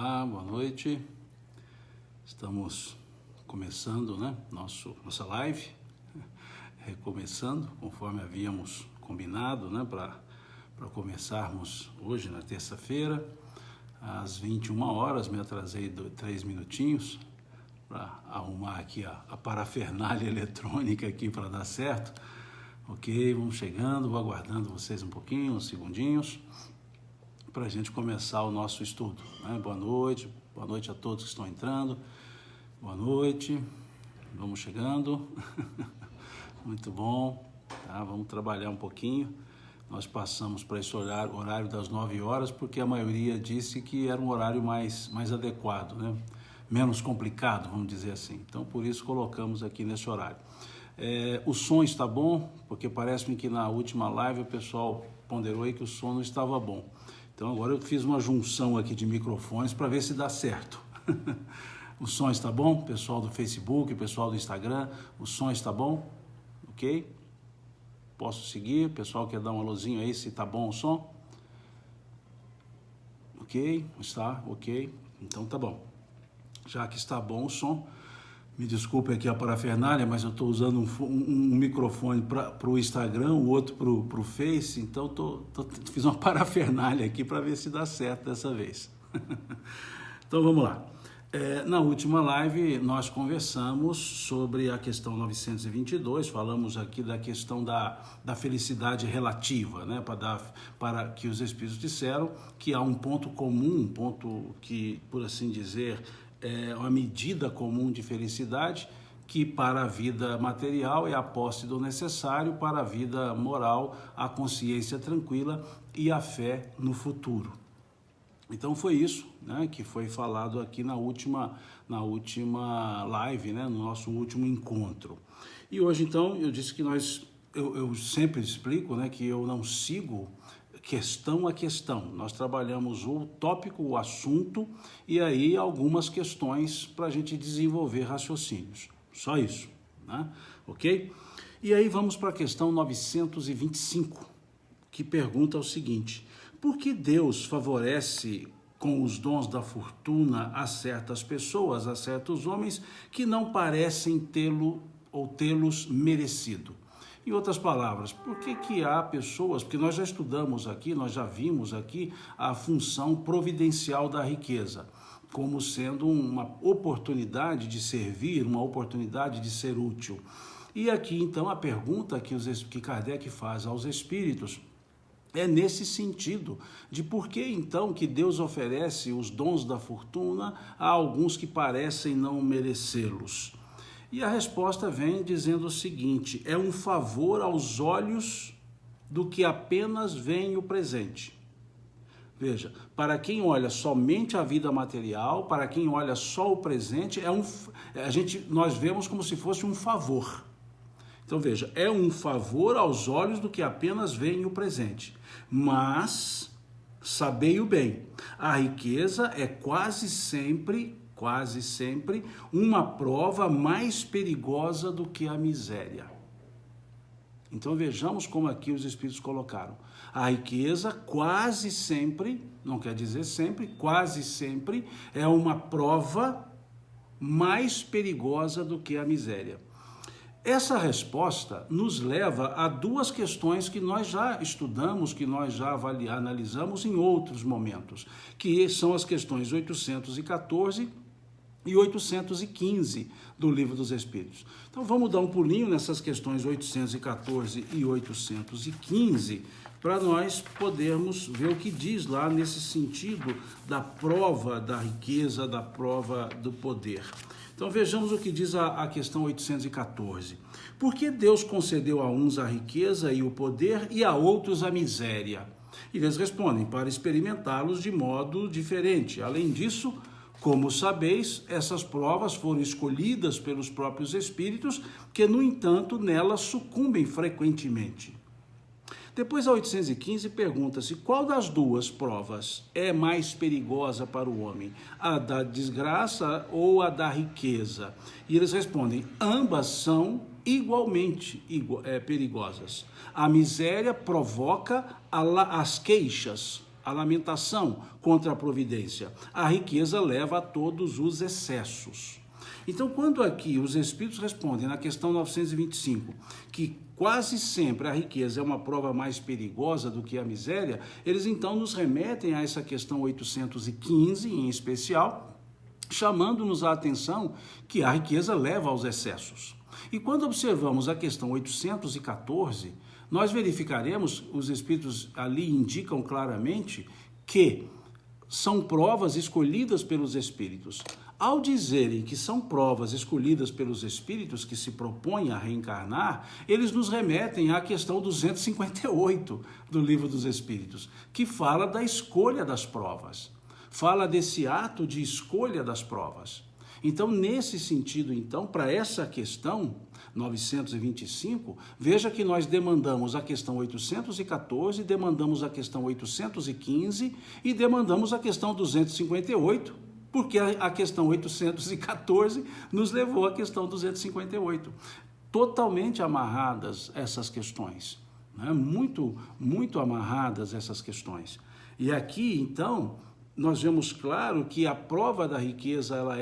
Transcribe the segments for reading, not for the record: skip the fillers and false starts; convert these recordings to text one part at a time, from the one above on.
Olá, boa noite. Estamos começando, nossa live, recomeçando, conforme havíamos combinado, para começarmos hoje, na terça-feira, às 21 horas. Me atrasei 3 minutinhos para arrumar aqui a parafernália eletrônica aqui para dar certo. Ok, vamos chegando, vou aguardando vocês um pouquinho, uns segundinhos, para a gente começar o nosso estudo. Boa noite a todos que estão entrando, boa noite, vamos chegando, muito bom, tá? Vamos trabalhar um pouquinho. Nós passamos para esse horário das 9 horas, porque a maioria disse que era um horário mais adequado, menos complicado, vamos dizer assim. Então, por isso colocamos aqui nesse horário. O som está bom, porque parece-me que na última live o pessoal ponderou aí que o som não estava bom. Então agora eu fiz uma junção aqui de microfones para ver se dá certo. O som está bom? Pessoal do Facebook, pessoal do Instagram, o som está bom? Ok? Posso seguir? O pessoal quer dar uma luzinha aí se está bom o som? Ok? Está? Ok? Então tá bom. Já que está bom o som, me desculpe aqui a parafernália, mas eu estou usando um microfone para o Instagram, o outro para o Face, então fiz uma parafernália aqui para ver se dá certo dessa vez. Então vamos lá. Na última live nós conversamos sobre a questão 922, falamos aqui da questão da felicidade relativa, para que os Espíritos disseram que há um ponto comum, um ponto que, por assim dizer, é uma medida comum de felicidade, que para a vida material é a posse do necessário, para a vida moral a consciência tranquila e a fé no futuro. Então foi isso, que foi falado aqui na última live, no nosso último encontro. E hoje então eu disse que eu sempre explico, que eu não sigo questão a questão. Nós trabalhamos o tópico, o assunto, e aí algumas questões para a gente desenvolver raciocínios. Só isso, ok? E aí vamos para a questão 925, que pergunta o seguinte: por que Deus favorece com os dons da fortuna a certas pessoas, a certos homens que não parecem tê-los merecido? Em outras palavras, por que há pessoas, porque nós já estudamos aqui, nós já vimos aqui a função providencial da riqueza, como sendo uma oportunidade de servir, uma oportunidade de ser útil. E aqui então a pergunta que Kardec faz aos espíritos é nesse sentido, de por que então que Deus oferece os dons da fortuna a alguns que parecem não merecê-los. E a resposta vem dizendo o seguinte: é um favor aos olhos do que apenas vem o presente. Veja, para quem olha somente a vida material, para quem olha só o presente, nós vemos como se fosse um favor. Então veja, é um favor aos olhos do que apenas vem o presente. Mas, sabei-o bem, a riqueza é quase sempre uma prova mais perigosa do que a miséria. Então vejamos como aqui os Espíritos colocaram. A riqueza quase sempre, não quer dizer sempre, quase sempre é uma prova mais perigosa do que a miséria. Essa resposta nos leva a duas questões que nós já estudamos, que nós já analisamos em outros momentos, que são as questões 814 e 815 do Livro dos Espíritos. Então vamos dar um pulinho nessas questões 814 e 815 para nós podermos ver o que diz lá nesse sentido da prova da riqueza, da prova do poder. Então vejamos o que diz a questão 814. Por que Deus concedeu a uns a riqueza e o poder e a outros a miséria? E eles respondem: para experimentá-los de modo diferente. Além disso, como sabeis, essas provas foram escolhidas pelos próprios espíritos, que, no entanto, nelas sucumbem frequentemente. Depois, a 815, pergunta-se: qual das duas provas é mais perigosa para o homem? A da desgraça ou a da riqueza? E eles respondem: ambas são igualmente perigosas. A miséria provoca as queixas, a lamentação contra a providência. A riqueza leva a todos os excessos. Então, quando aqui os Espíritos respondem na questão 925, que quase sempre a riqueza é uma prova mais perigosa do que a miséria, eles então nos remetem a essa questão 815 em especial, chamando-nos a atenção que a riqueza leva aos excessos. E quando observamos a questão 814, nós verificaremos, os Espíritos ali indicam claramente que são provas escolhidas pelos Espíritos. Ao dizerem que são provas escolhidas pelos Espíritos que se propõem a reencarnar, eles nos remetem à questão 258 do Livro dos Espíritos, que fala da escolha das provas, fala desse ato de escolha das provas. Então, nesse sentido, então, para essa questão 925, veja que nós demandamos a questão 814, demandamos a questão 815 e demandamos a questão 258, porque a questão 814 nos levou à questão 258. Totalmente amarradas essas questões, né? Muito amarradas essas questões. E aqui, então, nós vemos claro que a prova da riqueza, ela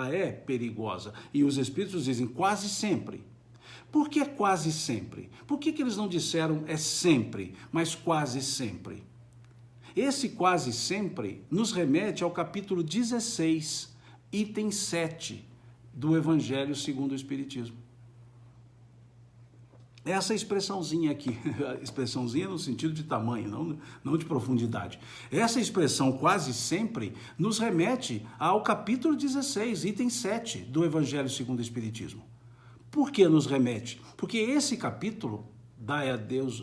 é perigosa. E os Espíritos dizem quase sempre. Por que quase sempre? Por que eles não disseram é sempre, mas quase sempre? Esse quase sempre nos remete ao capítulo 16, item 7 do Evangelho segundo o Espiritismo. Essa expressãozinha aqui, expressãozinha no sentido de tamanho, não de profundidade. Essa expressão quase sempre nos remete ao capítulo 16, item 7 do Evangelho segundo o Espiritismo. Por que nos remete? Porque esse capítulo, dai a Deus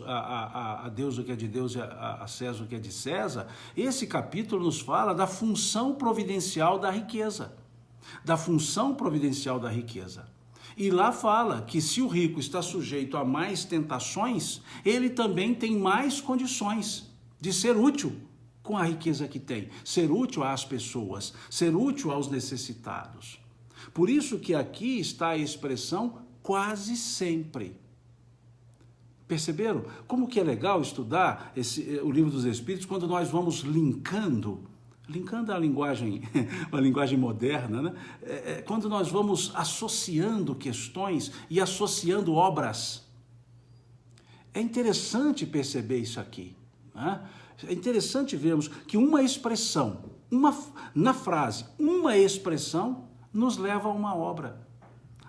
o que é de Deus e a César o que é de César, esse capítulo nos fala da função providencial da riqueza. Da função providencial da riqueza. E lá fala que se o rico está sujeito a mais tentações, ele também tem mais condições de ser útil com a riqueza que tem, ser útil às pessoas, ser útil aos necessitados. Por isso que aqui está a expressão quase sempre. Perceberam? Como que é legal estudar o Livro dos Espíritos quando nós vamos linkando a linguagem, uma linguagem moderna, né? Quando nós vamos associando questões e associando obras. É interessante perceber isso aqui, né? É interessante vermos que uma expressão, na frase, uma expressão nos leva a uma obra.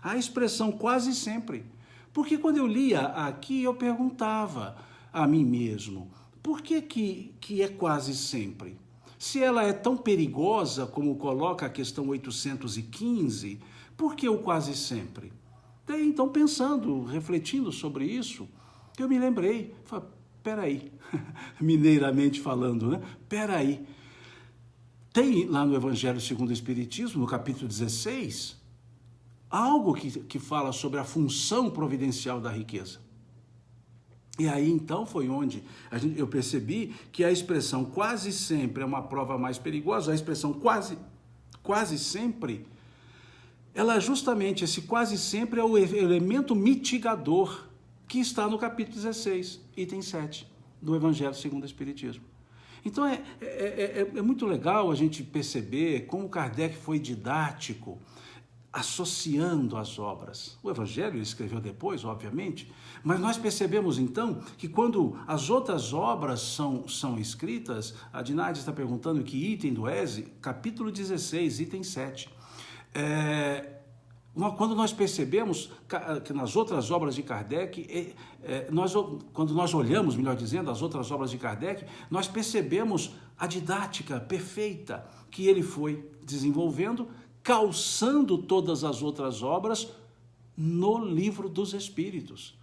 A expressão quase sempre. Porque quando eu lia aqui, eu perguntava a mim mesmo, por que é quase sempre? Se ela é tão perigosa como coloca a questão 815, por que o quase sempre? Daí, então, pensando, refletindo sobre isso, eu me lembrei, falei, peraí, mineiramente falando, né? Peraí, tem lá no Evangelho segundo o Espiritismo, no capítulo 16, algo que fala sobre a função providencial da riqueza. E aí, então, foi onde eu percebi que a expressão quase sempre é uma prova mais perigosa. A expressão quase sempre, ela justamente, esse quase sempre é o elemento mitigador que está no capítulo 16, item 7, do Evangelho segundo o Espiritismo. Então, é muito legal a gente perceber como Kardec foi didático, associando as obras. O Evangelho ele escreveu depois, obviamente, mas nós percebemos então que quando as outras obras são escritas, a Dinardi está perguntando que item do ESE, capítulo 16, item 7. Quando nós percebemos que nas outras obras de Kardec, quando nós olhamos, melhor dizendo, as outras obras de Kardec, nós percebemos a didática perfeita que ele foi desenvolvendo, calçando todas as outras obras no Livro dos Espíritos.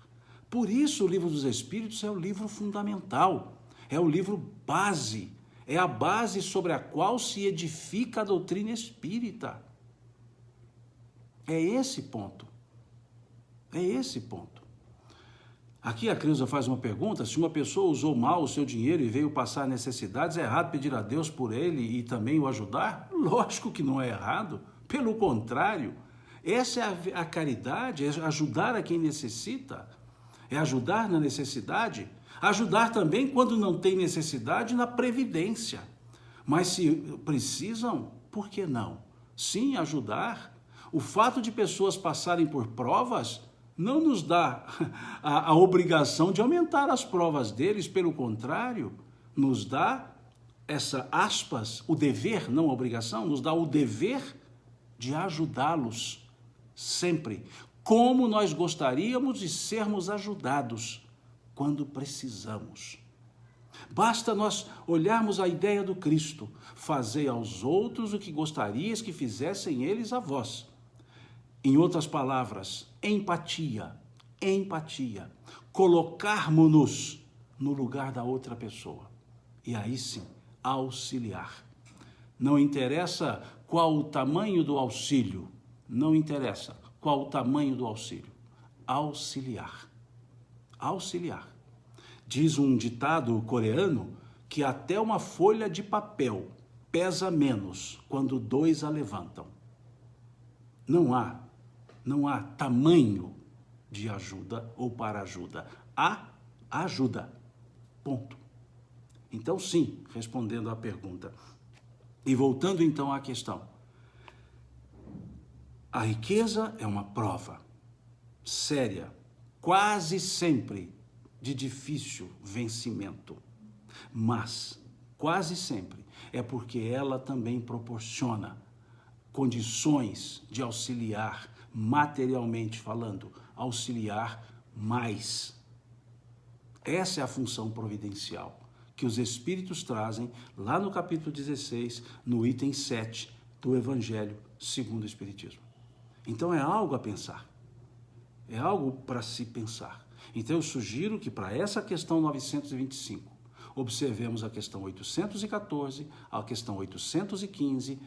Por isso o Livro dos Espíritos é o livro fundamental, é o livro base, é a base sobre a qual se edifica a doutrina espírita. É esse ponto. É esse ponto. Aqui a Creuza faz uma pergunta, se uma pessoa usou mal o seu dinheiro e veio passar necessidades, é errado pedir a Deus por ele e também o ajudar? Lógico que não é errado. Pelo contrário, essa é a caridade, é ajudar a quem necessita, É ajudar na necessidade, ajudar também quando não tem necessidade na previdência. Mas se precisam, por que não? Sim, ajudar. O fato de pessoas passarem por provas não nos dá a obrigação de aumentar as provas deles, pelo contrário, nos dá essa aspas, o dever, não a obrigação, nos dá o dever de ajudá-los sempre, como nós gostaríamos de sermos ajudados quando precisamos. Basta nós olharmos a ideia do Cristo: fazei aos outros o que gostarias que fizessem eles a vós. Em outras palavras, empatia, colocarmos-nos no lugar da outra pessoa. E aí sim, auxiliar. Não interessa qual o tamanho do auxílio, não interessa qual o tamanho do auxílio. Auxiliar. Diz um ditado coreano que até uma folha de papel pesa menos quando dois a levantam. Não há tamanho de ajuda ou para ajuda. Há ajuda. Ponto. Então, sim, respondendo à pergunta. E voltando então à questão. A riqueza é uma prova séria, quase sempre de difícil vencimento. Mas, quase sempre, é porque ela também proporciona condições de auxiliar, materialmente falando, auxiliar mais. Essa é a função providencial que os Espíritos trazem lá no capítulo 16, no item 7 do Evangelho segundo o Espiritismo. Então é algo a pensar, é algo para se pensar. Então eu sugiro que para essa questão 925, observemos a questão 814, a questão 815,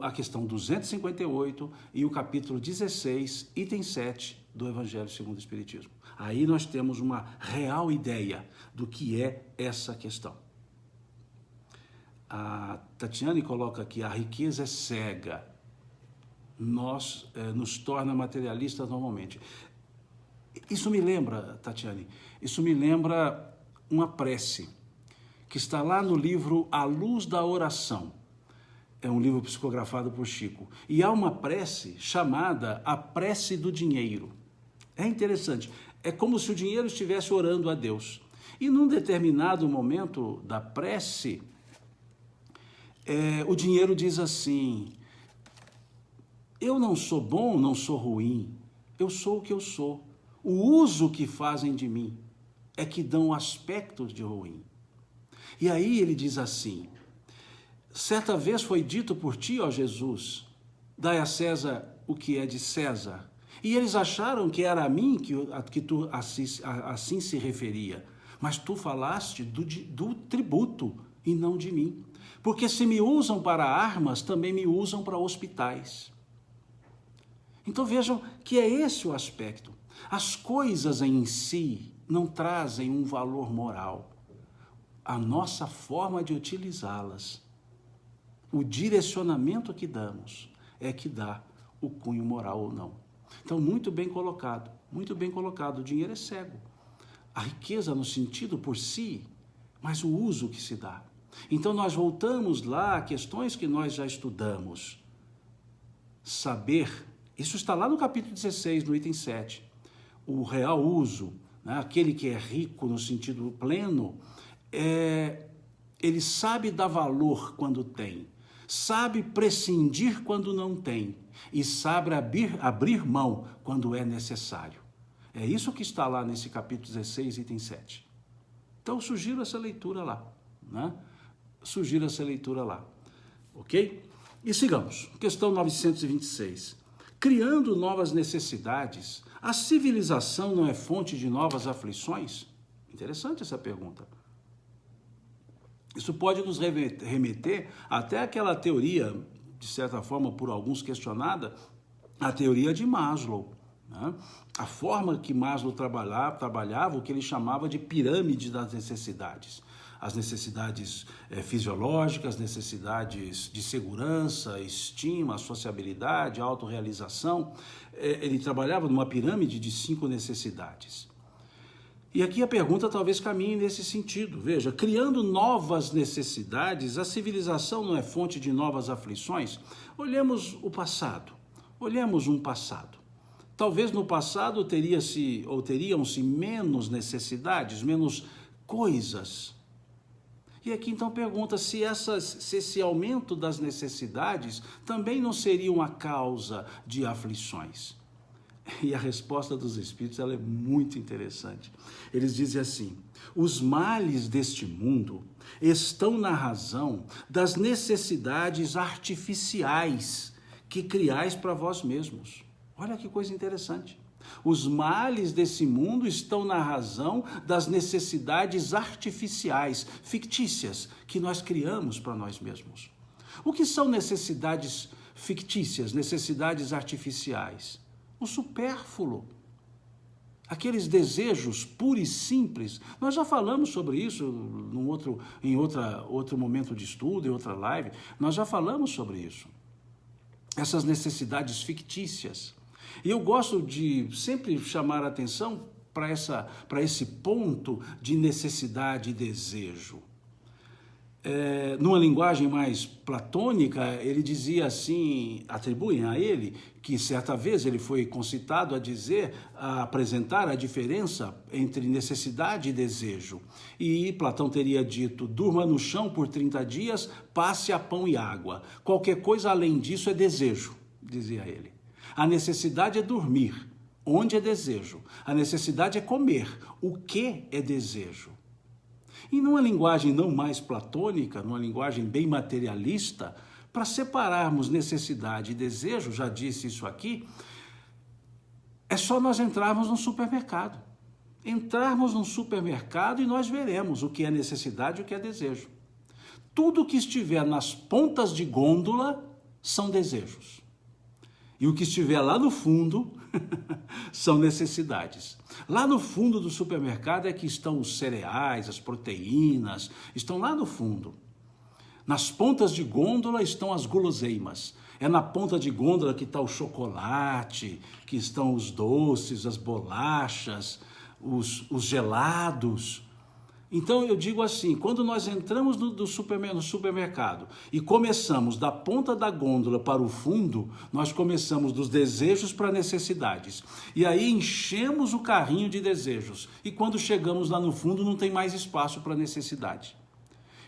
a questão 258 e o capítulo 16, item 7 do Evangelho segundo o Espiritismo. Aí nós temos uma real ideia do que é essa questão. A Tatiane coloca aqui: a riqueza é cega, nos torna materialistas normalmente. Isso me lembra, Tatiane, isso me lembra uma prece que está lá no livro A Luz da Oração. É um livro psicografado por Chico. E há uma prece chamada A Prece do Dinheiro. É interessante. É como se o dinheiro estivesse orando a Deus. E num determinado momento da prece, o dinheiro diz assim: eu não sou bom, não sou ruim, eu sou o que eu sou. O uso que fazem de mim é que dão aspectos de ruim. E aí ele diz assim: certa vez foi dito por ti, ó Jesus, dai a César o que é de César. E eles acharam que era a mim que tu assim se referia. Mas tu falaste do tributo e não de mim. Porque se me usam para armas, também me usam para hospitais. Então vejam que é esse o aspecto. As coisas em si não trazem um valor moral. A nossa forma de utilizá-las, o direcionamento que damos, é que dá o cunho moral ou não. Então, muito bem colocado, o dinheiro é cego. A riqueza no sentido por si, mas o uso que se dá. Então, nós voltamos lá a questões que nós já estudamos. Saber, isso está lá no capítulo 16, no item 7. O real uso, né, aquele que é rico no sentido pleno, ele sabe dar valor quando tem, sabe prescindir quando não tem e sabe abrir mão quando é necessário. É isso que está lá nesse capítulo 16, item 7. Então, sugiro essa leitura lá, né? Ok? E sigamos. Questão 926. Criando novas necessidades, a civilização não é fonte de novas aflições? Interessante essa pergunta. Isso pode nos remeter até aquela teoria, de certa forma, por alguns questionada, a teoria de Maslow, né? A forma que Maslow trabalhava, o que ele chamava de pirâmide das necessidades. As necessidades fisiológicas, as necessidades de segurança, estima, sociabilidade, autorrealização. Ele trabalhava numa pirâmide de 5 necessidades. E aqui a pergunta talvez caminhe nesse sentido. Veja, criando novas necessidades, a civilização não é fonte de novas aflições? Olhemos o passado. Olhemos um passado. Talvez no passado teriam-se menos necessidades, menos coisas. E aqui então pergunta se esse aumento das necessidades também não seria uma causa de aflições. E a resposta dos Espíritos ela é muito interessante. Eles dizem assim: os males deste mundo estão na razão das necessidades artificiais que criais para vós mesmos. Olha que coisa interessante. Os males desse mundo estão na razão das necessidades artificiais, fictícias, que nós criamos para nós mesmos. O que são necessidades fictícias, necessidades artificiais? O supérfluo, aqueles desejos puros e simples. Nós já falamos sobre isso em outro momento de estudo, em outra live, nós já falamos sobre isso. Essas necessidades fictícias. E eu gosto de sempre chamar a atenção para esse ponto de necessidade e desejo. Numa linguagem mais platônica, ele dizia assim, atribuem a ele, que certa vez ele foi concitado a apresentar a diferença entre necessidade e desejo. E Platão teria dito: durma no chão por 30 dias, passe a pão e água. Qualquer coisa além disso é desejo, dizia ele. A necessidade é dormir, onde é desejo. A necessidade é comer, o que é desejo. E numa linguagem não mais platônica, numa linguagem bem materialista, para separarmos necessidade e desejo, já disse isso aqui, é só nós entrarmos no supermercado. Entrarmos num supermercado e nós veremos o que é necessidade e o que é desejo. Tudo que estiver nas pontas de gôndola são desejos. E o que estiver lá no fundo são necessidades. Lá no fundo do supermercado é que estão os cereais, as proteínas, estão lá no fundo. Nas pontas de gôndola estão as guloseimas. É na ponta de gôndola que está o chocolate, que estão os doces, as bolachas, os gelados. Então eu digo assim, quando nós entramos no supermercado e começamos da ponta da gôndola para o fundo, nós começamos dos desejos para necessidades. E aí enchemos o carrinho de desejos. E quando chegamos lá no fundo não tem mais espaço para necessidade.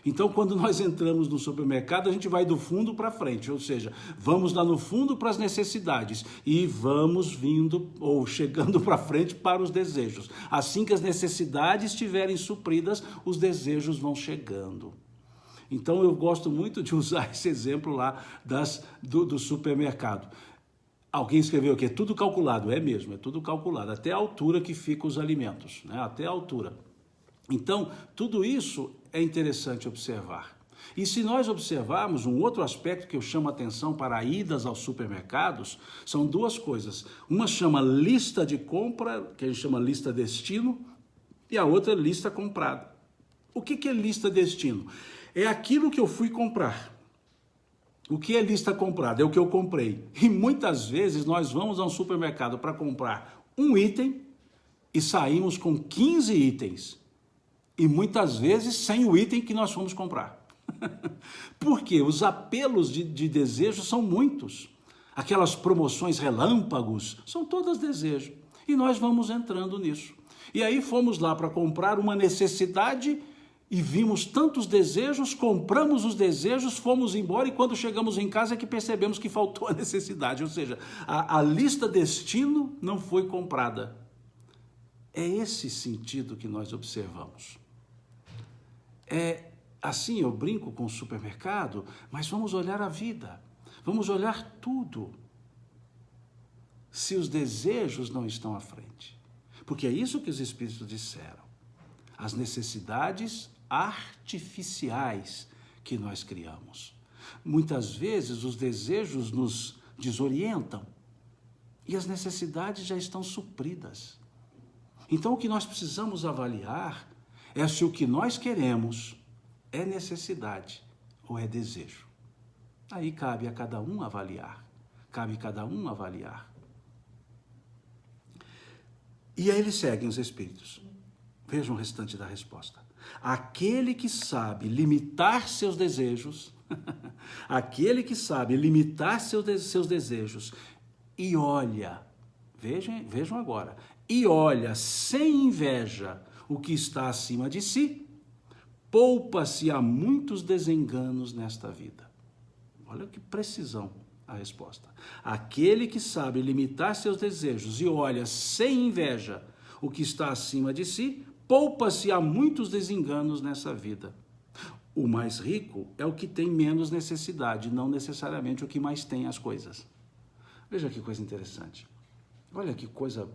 Então, quando nós entramos no supermercado, a gente vai do fundo para frente, ou seja, vamos lá no fundo para as necessidades e vamos vindo ou chegando para frente para os desejos. Assim que as necessidades estiverem supridas, os desejos vão chegando. Então, eu gosto muito de usar esse exemplo lá do supermercado. Alguém escreveu aqui, é tudo calculado, é mesmo, é tudo calculado, até a altura que ficam os alimentos, né? Até a altura. Então, tudo isso é interessante observar. E se nós observarmos um outro aspecto que eu chamo a atenção para idas aos supermercados, são duas coisas. Uma chama lista de compra, que a gente chama lista destino, e a outra lista comprada. O que é lista destino? É aquilo que eu fui comprar. O que é lista comprada? É o que eu comprei. E muitas vezes nós vamos a um supermercado para comprar um item e saímos com 15 itens. E muitas vezes sem o item que nós fomos comprar. Porque os apelos de desejo são muitos. Aquelas promoções relâmpagos são todas desejo. E nós vamos entrando nisso. E aí fomos lá para comprar uma necessidade e vimos tantos desejos, compramos os desejos, fomos embora e quando chegamos em casa é que percebemos que faltou a necessidade. Ou seja, a lista destino não foi comprada. É esse sentido que nós observamos. Assim eu brinco com o supermercado, mas vamos olhar a vida, vamos olhar tudo. Se os desejos não estão à frente. Porque é isso que os Espíritos disseram. As necessidades artificiais que nós criamos. Muitas vezes os desejos nos desorientam e as necessidades já estão supridas. Então o que nós precisamos avaliar é se o que nós queremos é necessidade ou é desejo. Aí cabe a cada um avaliar. Cabe a cada um avaliar. E aí eles seguem os Espíritos. Veja o restante da resposta. Aquele que sabe limitar seus desejos, aquele que sabe limitar seus desejos e olha, vejam agora, e olha sem inveja o que está acima de si, poupa-se a muitos desenganos nesta vida. Olha que precisão a resposta. Aquele que sabe limitar seus desejos e olha sem inveja o que está acima de si, poupa-se a muitos desenganos nessa vida. O mais rico é o que tem menos necessidade, não necessariamente o que mais tem as coisas. Veja que coisa interessante. Olha que coisa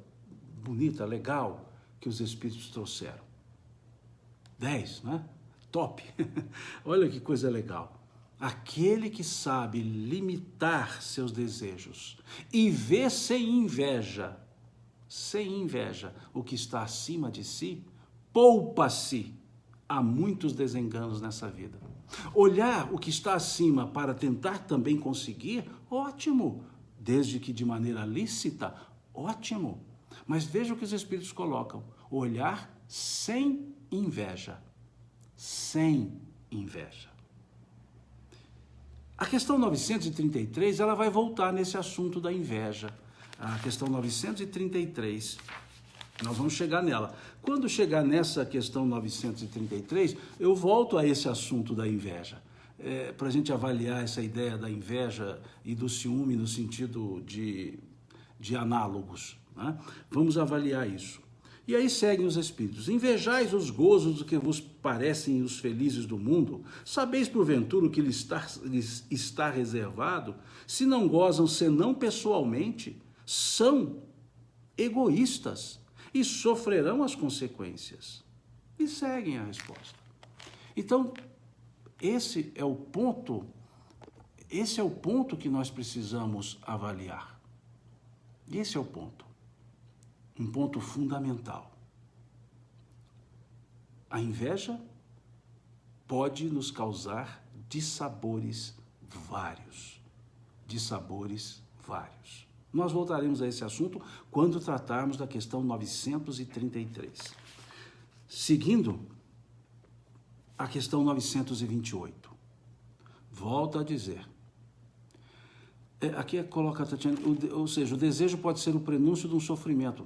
bonita, legal que os Espíritos trouxeram. 10, não é? Top! Olha que coisa legal. Aquele que sabe limitar seus desejos e vê sem inveja o que está acima de si, poupa-se a muitos desenganos nessa vida. Olhar o que está acima para tentar também conseguir, ótimo. Desde que de maneira lícita, ótimo. Mas veja o que os Espíritos colocam. Olhar sem inveja. Sem inveja. A questão 933, ela vai voltar nesse assunto da inveja. A questão 933, nós vamos chegar nela. Quando chegar nessa questão 933, eu volto a esse assunto da inveja. Para a gente avaliar essa ideia da inveja e do ciúme no sentido de análogos, né? Vamos avaliar isso. E aí seguem os Espíritos. Invejais os gozos do que vos parecem os felizes do mundo? Sabeis porventura o que lhes está reservado? Se não gozam senão pessoalmente, são egoístas e sofrerão as consequências. E seguem a resposta. Então, esse é o ponto que nós precisamos avaliar. Esse é o ponto. Um ponto fundamental. A inveja pode nos causar dissabores vários. Dissabores vários. Nós voltaremos a esse assunto quando tratarmos da questão 933. Seguindo, a questão 928. Volto a dizer. Aqui coloca, Tatiana, ou seja, o desejo pode ser o prenúncio de um sofrimento.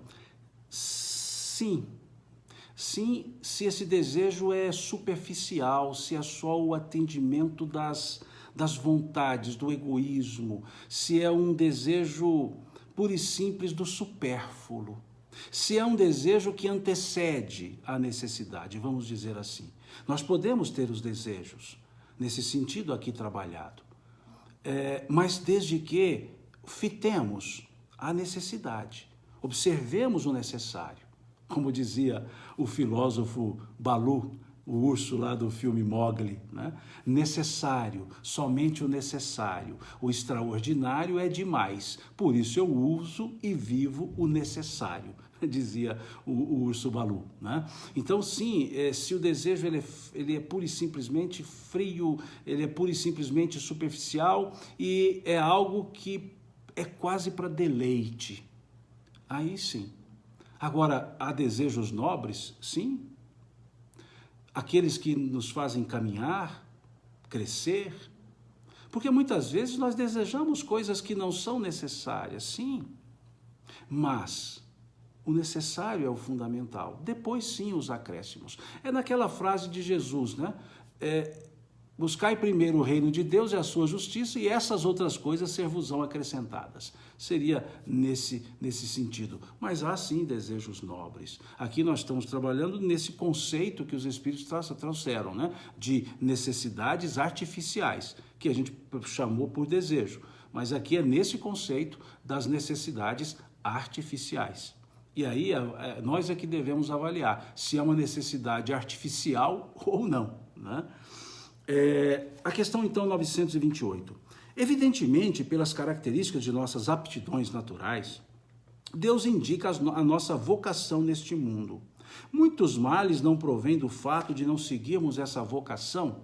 Sim. Sim, se esse desejo é superficial, se é só o atendimento das vontades, do egoísmo, se é um desejo puro e simples do supérfluo, se é um desejo que antecede a necessidade, vamos dizer assim. Nós podemos ter os desejos, nesse sentido aqui trabalhado, mas desde que fitemos a necessidade, observemos o necessário. Como dizia o filósofo Balu, o urso lá do filme Mowgli, né? Necessário, somente o necessário. O extraordinário é demais, por isso eu uso e vivo o necessário, dizia o urso Balu, né? Então, sim, se o desejo ele é pura e simplesmente frio, ele é pura e simplesmente superficial e é algo que é quase para deleite, aí sim. Agora, há desejos nobres? Sim. Aqueles que nos fazem caminhar, crescer. Porque muitas vezes nós desejamos coisas que não são necessárias, sim. Mas o necessário é o fundamental. Depois, sim, os acréscimos. É naquela frase de Jesus, né? Buscai primeiro o reino de Deus e a sua justiça, e essas outras coisas ser-vos-ão acrescentadas. Seria nesse sentido. Mas há sim desejos nobres. Aqui nós estamos trabalhando nesse conceito que os Espíritos trouxeram, né? De necessidades artificiais, que a gente chamou por desejo. Mas aqui é nesse conceito das necessidades artificiais. E aí nós é que devemos avaliar se é uma necessidade artificial ou não, né? A questão, então, 928. Evidentemente, pelas características de nossas aptidões naturais, Deus indica a nossa vocação neste mundo. Muitos males não provêm do fato de não seguirmos essa vocação?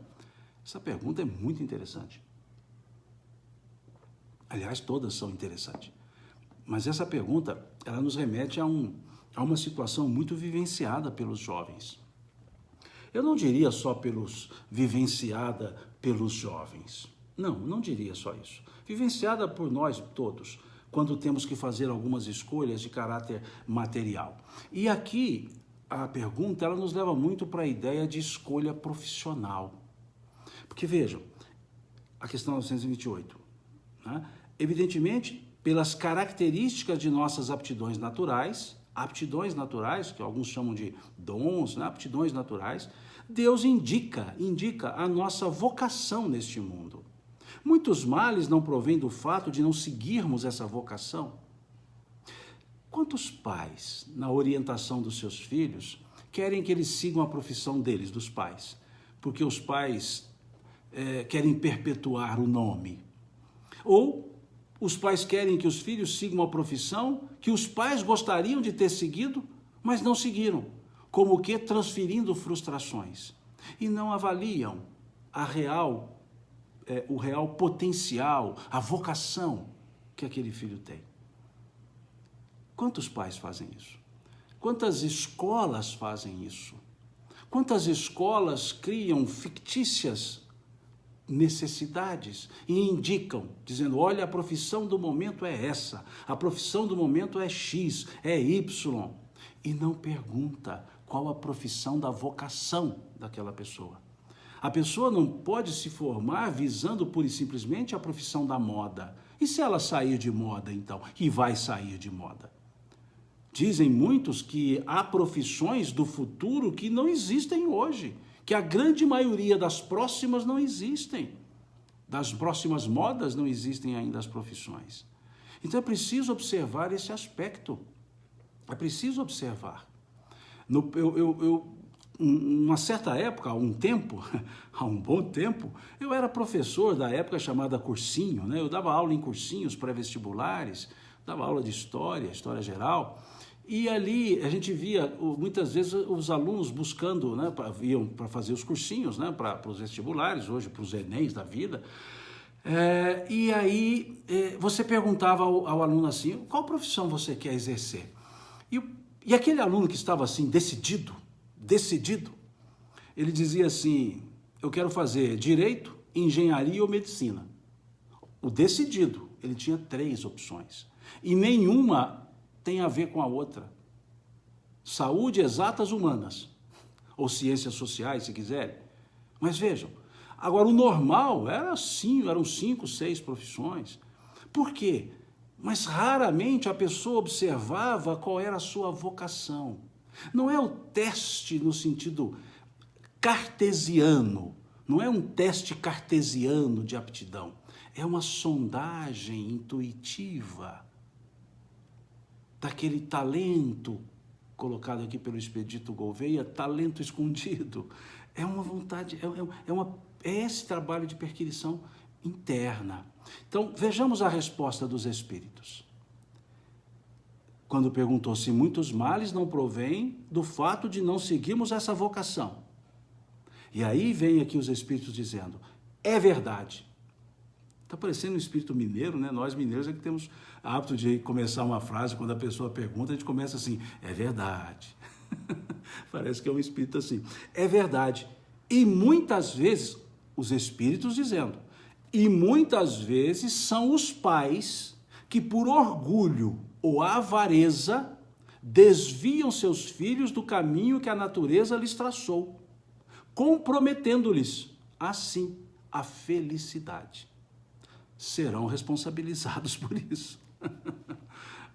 Essa pergunta é muito interessante. Aliás, todas são interessantes. Mas essa pergunta, ela nos remete a há uma situação muito vivenciada pelos jovens. Eu não diria só vivenciada pelos jovens. Não diria só isso. Vivenciada por nós todos, quando temos que fazer algumas escolhas de caráter material. E aqui, a pergunta, ela nos leva muito para a ideia de escolha profissional. Porque, vejam, a questão 928, né? Evidentemente, pelas características de nossas aptidões naturais, que alguns chamam de dons, né? Aptidões naturais, Deus indica a nossa vocação neste mundo. Muitos males não provêm do fato de não seguirmos essa vocação. Quantos pais, na orientação dos seus filhos, querem que eles sigam a profissão deles, dos pais? Porque os pais querem perpetuar o nome. Ou os pais querem que os filhos sigam uma profissão que os pais gostariam de ter seguido, mas não seguiram. Como que transferindo frustrações. E não avaliam o real potencial, a vocação que aquele filho tem. Quantos pais fazem isso? Quantas escolas fazem isso? Quantas escolas criam fictícias necessidades e indicam, dizendo, olha, a profissão do momento é essa, a profissão do momento é X, é Y, e não pergunta qual a profissão da vocação daquela pessoa. A pessoa não pode se formar visando pura e simplesmente a profissão da moda. E se ela sair de moda, então? E vai sair de moda. Dizem muitos que há profissões do futuro que não existem hoje, que a grande maioria das próximas não existem. Das próximas modas não existem ainda as profissões. Então é preciso observar esse aspecto. É preciso observar. Uma certa época, há um bom tempo, eu era professor da época chamada cursinho, né? Eu dava aula em cursinhos pré-vestibulares, dava aula de história geral, e ali a gente via muitas vezes os alunos buscando, né, iam para fazer os cursinhos, né, para os vestibulares, hoje para os Enems da vida, e aí você perguntava ao aluno assim, qual profissão você quer exercer? E aquele aluno que estava assim, decidido, ele dizia assim, eu quero fazer direito, engenharia ou medicina. O decidido, ele tinha 3 opções. E nenhuma tem a ver com a outra. Saúde, exatas, humanas. Ou ciências sociais, se quiserem. Mas vejam, agora o normal eram 5, 6 profissões. Por quê? Mas raramente a pessoa observava qual era a sua vocação. Não é o teste no sentido cartesiano, não é um teste cartesiano de aptidão, é uma sondagem intuitiva daquele talento colocado aqui pelo Expedito Gouveia, talento escondido. É uma vontade, é esse trabalho de perquisição interna. Então, vejamos a resposta dos espíritos. Quando perguntou se muitos males não provêm do fato de não seguirmos essa vocação. E aí vem aqui os espíritos dizendo, é verdade. Está parecendo um espírito mineiro, né? Nós mineiros é que temos hábito de começar uma frase, quando a pessoa pergunta, a gente começa assim, é verdade. Parece que é um espírito assim. É verdade. E muitas vezes, os espíritos dizendo, e muitas vezes são os pais que por orgulho ou avareza desviam seus filhos do caminho que a natureza lhes traçou, comprometendo-lhes, assim, a felicidade. Serão responsabilizados por isso.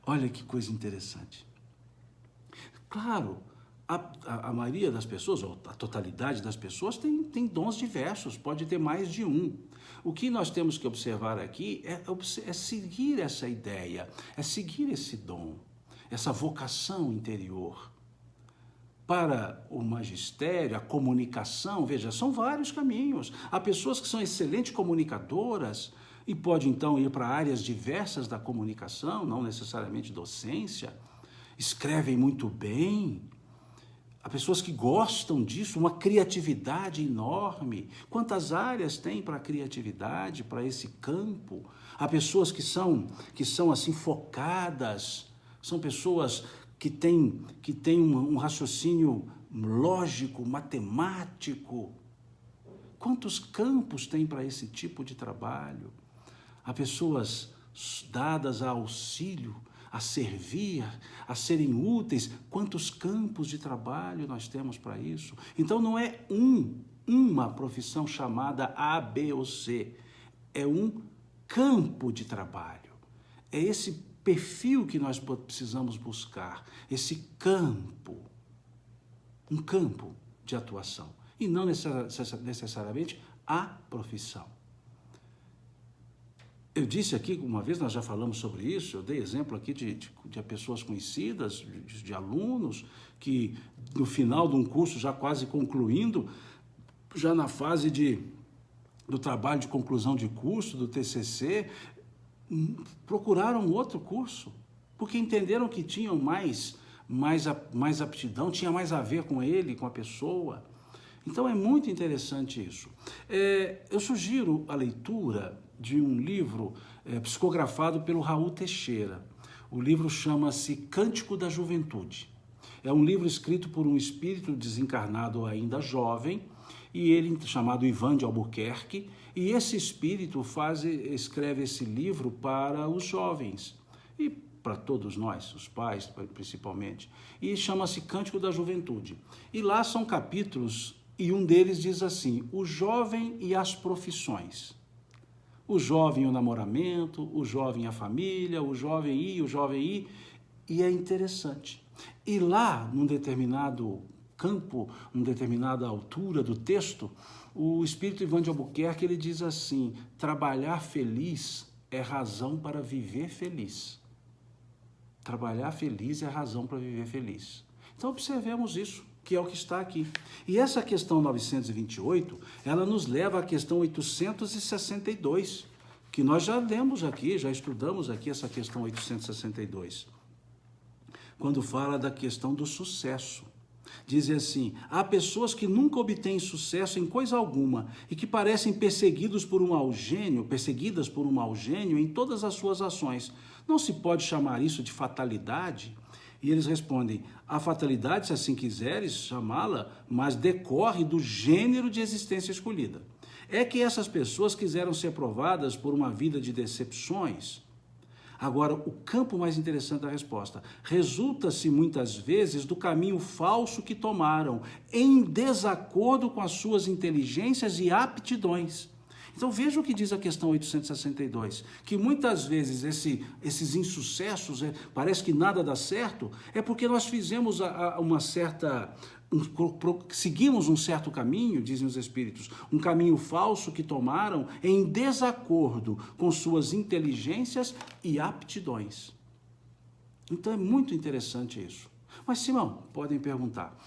Olha que coisa interessante. Claro, a maioria das pessoas, ou a totalidade das pessoas, tem dons diversos, pode ter mais de um. O que nós temos que observar aqui é seguir essa ideia, é seguir esse dom, essa vocação interior. Para o magistério, a comunicação, veja, são vários caminhos. Há pessoas que são excelentes comunicadoras e pode então ir para áreas diversas da comunicação, não necessariamente docência, escrevem muito bem. Há pessoas que gostam disso, uma criatividade enorme. Quantas áreas tem para a criatividade, para esse campo? Há pessoas que são assim focadas, são pessoas que tem um raciocínio lógico, matemático. Quantos campos tem para esse tipo de trabalho? Há pessoas dadas a auxílio, a servir, a serem úteis. Quantos campos de trabalho nós temos para isso? Então não é uma profissão chamada A, B ou C. É um campo de trabalho. É esse perfil que nós precisamos buscar, esse campo, um campo de atuação, e não necessariamente a profissão. Eu disse aqui, uma vez nós já falamos sobre isso, eu dei exemplo aqui de pessoas conhecidas, de alunos, que no final de um curso, já quase concluindo, já na fase do trabalho de conclusão de curso, do TCC, procuraram outro curso, porque entenderam que tinham mais aptidão, tinha mais a ver com ele, com a pessoa. Então é muito interessante isso. Eu sugiro a leitura de um livro psicografado pelo Raul Teixeira. O livro chama-se Cântico da Juventude. É um livro escrito por um espírito desencarnado ainda jovem, e ele chamado Ivan de Albuquerque, e esse espírito escreve esse livro para os jovens e para todos nós, os pais principalmente, e chama-se Cântico da Juventude. E lá são capítulos, e um deles diz assim: o jovem e as profissões. O jovem e o namoramento, o jovem e a família, o jovem e é interessante. E lá, num determinado campo, uma determinada altura do texto, o espírito Ivan de Albuquerque, ele diz assim: trabalhar feliz é razão para viver feliz. Trabalhar feliz é razão para viver feliz. Então observemos isso, que é o que está aqui. E essa questão 928, ela nos leva à questão 862, que nós já lemos aqui, já estudamos aqui essa questão 862, quando fala da questão do sucesso. Diz assim: há pessoas que nunca obtêm sucesso em coisa alguma e que parecem perseguidas por um mau gênio em todas as suas ações. Não se pode chamar isso de fatalidade? E eles respondem: a fatalidade, se assim quiseres chamá-la, mas decorre do gênero de existência escolhida. É que essas pessoas quiseram ser provadas por uma vida de decepções. Agora, o campo mais interessante da resposta: resulta-se muitas vezes do caminho falso que tomaram, em desacordo com as suas inteligências e aptidões. Então veja o que diz a questão 862, que muitas vezes esses insucessos, parece que nada dá certo, é porque nós fizemos seguimos um certo caminho, dizem os espíritos, um caminho falso que tomaram em desacordo com suas inteligências e aptidões. Então é muito interessante isso. Mas Simão, podem perguntar,